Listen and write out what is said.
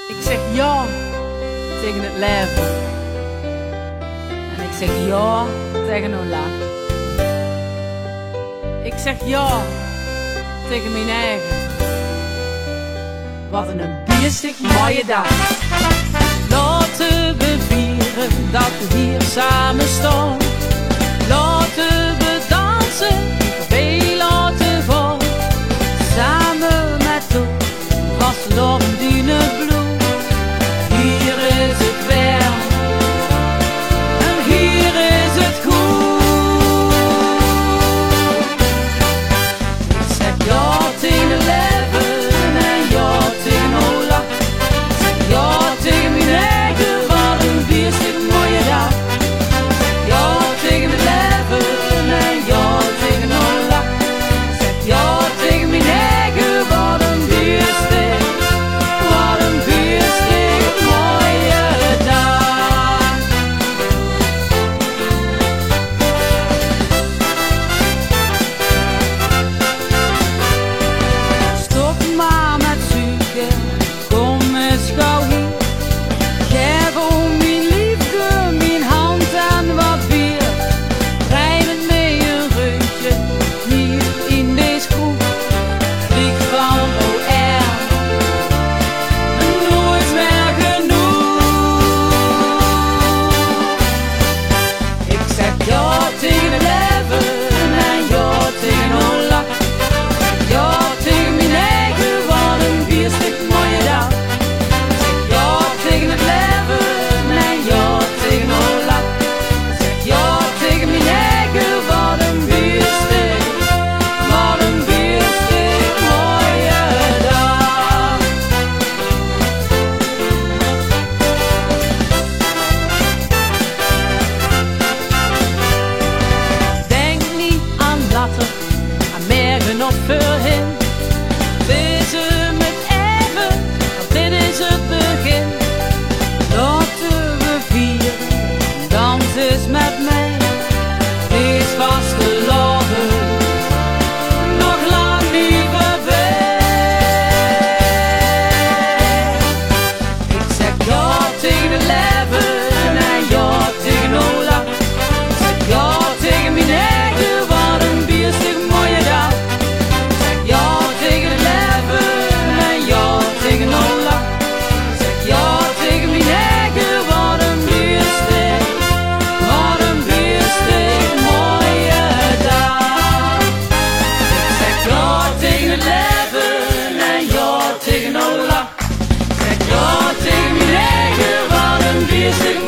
Ik zeg ja tegen het leven. En ik zeg ja tegen een lach. Ik zeg ja tegen mijn eigen. Wat een bierstig mooie dag. Laten we vieren dat we hier samen staan. Laten we dansen, veel laten vol. Samen met ons was lorm die bloed. Hier is het weer en hier is het goed. Ik zeg ja tegen het leven en ja tegen Ola. Ik zeg ja tegen mijn eigen, wat een bierstuk mooie dag. Ik zeg ja tegen het leven en ja tegen Ola. Ik zeg ja tegen mijn eigen, wat een bierstuk. Wat een bierstuk mooie dag. Stop maar met zoeken, kom eens gauw hier. Geef om mijn liefde, mijn hand en wat bier. Rij met mee een rondje, hier in deze kroeg. Vlieg van OR, nooit meer genoeg. Ik zeg ja tegen het leven en ja tegen Ola. Ik zeg ja tegen mijn eigen, wat een bierstuk mooie dag. Ik zeg ja tegen het leven en ja tegen Ola. Ik zeg ja tegen mijn eigen, wat een bierstuk. Wat een bierstuk mooie dag. Denk niet aan later, aan morgen of voorheen. Dit is het even, want dit is het begin. Laten we vieren, dans eens met mij. Wees vastgelopen, nog lang niet voorbij. Ik zeg ja tegen het leven en ja tegen Ola. Ik zeg ja tegen mijn eigen, wat een bierstuk mooie dag. Ik zeg ja tegen het leven en ja tegen Ola. Ik zeg ja tegen mijn eigen, wat een bierstuk. Wat een bierstuk mooie dag. Ik zeg ja tegen het leven en ja tegen Ola. Ik zeg ja tegen mijn eigen, wat een bierstuk